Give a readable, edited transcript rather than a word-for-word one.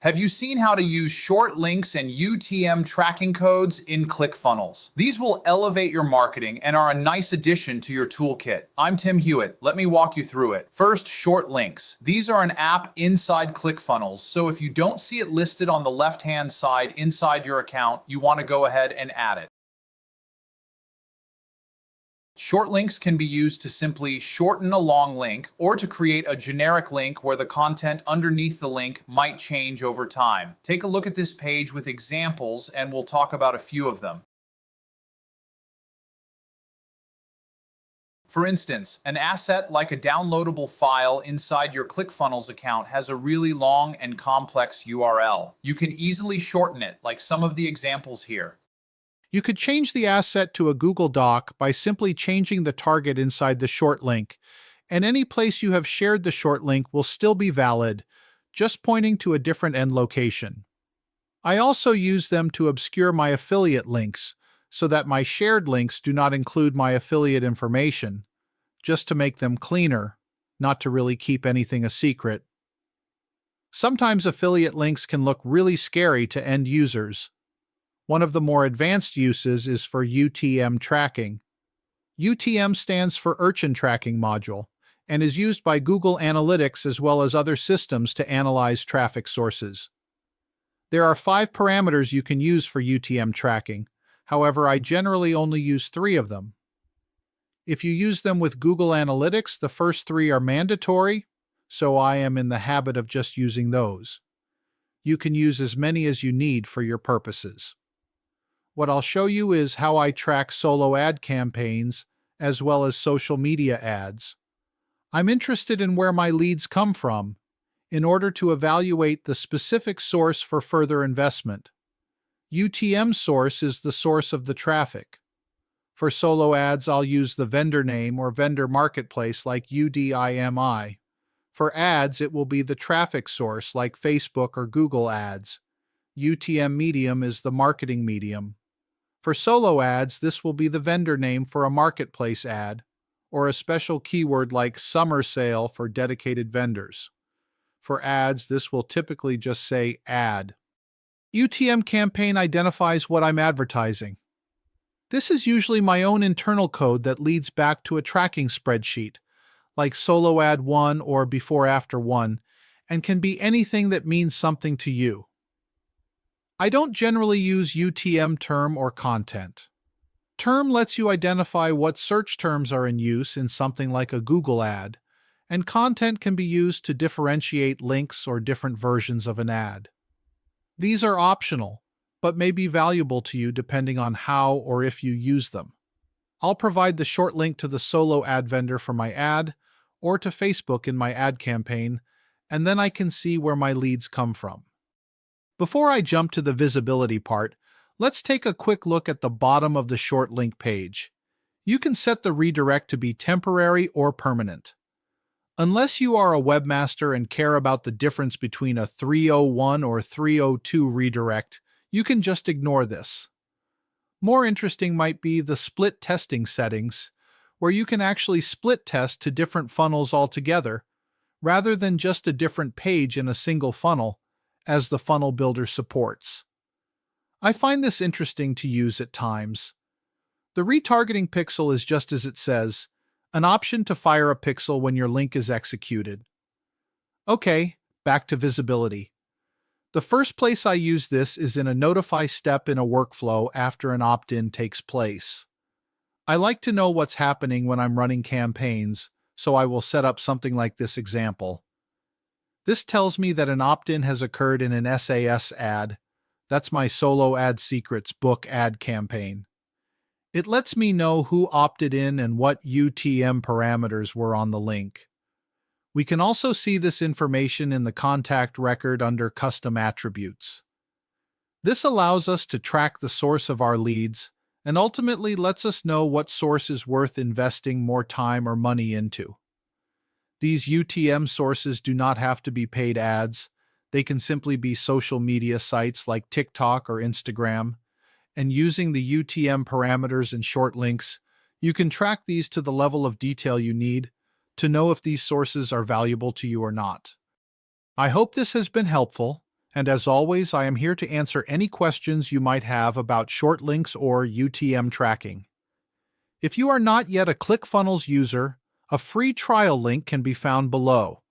Have you seen how to use short links and UTM tracking codes in ClickFunnels? These will elevate your marketing and are a nice addition to your toolkit. I'm Tim Hewitt. Let me walk you through it. First, short links. These are an app inside ClickFunnels, so if you don't see it listed on the left-hand side inside your account, you want to go ahead and add it. Short links can be used to simply shorten a long link or to create a generic link where the content underneath the link might change over time. Take a look at this page with examples and we'll talk about a few of them. For instance, an asset like a downloadable file inside your ClickFunnels account has a really long and complex URL. You can easily shorten it, like some of the examples here. You could change the asset to a Google Doc by simply changing the target inside the short link, and any place you have shared the short link will still be valid, just pointing to a different end location. I also use them to obscure my affiliate links, so that my shared links do not include my affiliate information, just to make them cleaner, not to really keep anything a secret. Sometimes affiliate links can look really scary to end users. One of the more advanced uses is for UTM tracking. UTM stands for Urchin Tracking Module and is used by Google Analytics as well as other systems to analyze traffic sources. There are 5 parameters you can use for UTM tracking. However, I generally only use 3 of them. If you use them with Google Analytics, the first 3 are mandatory, so I am in the habit of just using those. You can use as many as you need for your purposes. What I'll show you is how I track solo ad campaigns as well as social media ads. I'm interested in where my leads come from in order to evaluate the specific source for further investment. UTM Source is the source of the traffic. For solo ads, I'll use the vendor name or vendor marketplace like UDIMI. For ads, it will be the traffic source like Facebook or Google Ads. UTM Medium is the marketing medium. For solo ads, this will be the vendor name for a marketplace ad, or a special keyword like summer sale for dedicated vendors. For ads, this will typically just say ad. UTM campaign identifies what I'm advertising. This is usually my own internal code that leads back to a tracking spreadsheet, like solo ad 1 or before after 1, and can be anything that means something to you. I don't generally use UTM term or content. Term lets you identify what search terms are in use in something like a Google ad, and content can be used to differentiate links or different versions of an ad. These are optional, but may be valuable to you depending on how or if you use them. I'll provide the short link to the solo ad vendor for my ad, or to Facebook in my ad campaign, and then I can see where my leads come from. Before I jump to the visibility part, let's take a quick look at the bottom of the short link page. You can set the redirect to be temporary or permanent. Unless you are a webmaster and care about the difference between a 301 or 302 redirect, you can just ignore this. More interesting might be the split testing settings, where you can actually split test to different funnels altogether, rather than just a different page in a single funnel, as the funnel builder supports. I find this interesting to use at times. The retargeting pixel is just as it says, an option to fire a pixel when your link is executed. Okay, back to visibility. The first place I use this is in a notify step in a workflow after an opt-in takes place. I like to know what's happening when I'm running campaigns, so I will set up something like this example. This tells me that an opt-in has occurred in an SAS ad. That's my Solo Ad Secrets book ad campaign. It lets me know who opted in and what UTM parameters were on the link. We can also see this information in the contact record under Custom Attributes. This allows us to track the source of our leads and ultimately lets us know what source is worth investing more time or money into. These UTM sources do not have to be paid ads. They can simply be social media sites like TikTok or Instagram. And using the UTM parameters and short links, you can track these to the level of detail you need to know if these sources are valuable to you or not. I hope this has been helpful, And as always, I am here to answer any questions you might have about short links or UTM tracking. If you are not yet a ClickFunnels user, a free trial link can be found below.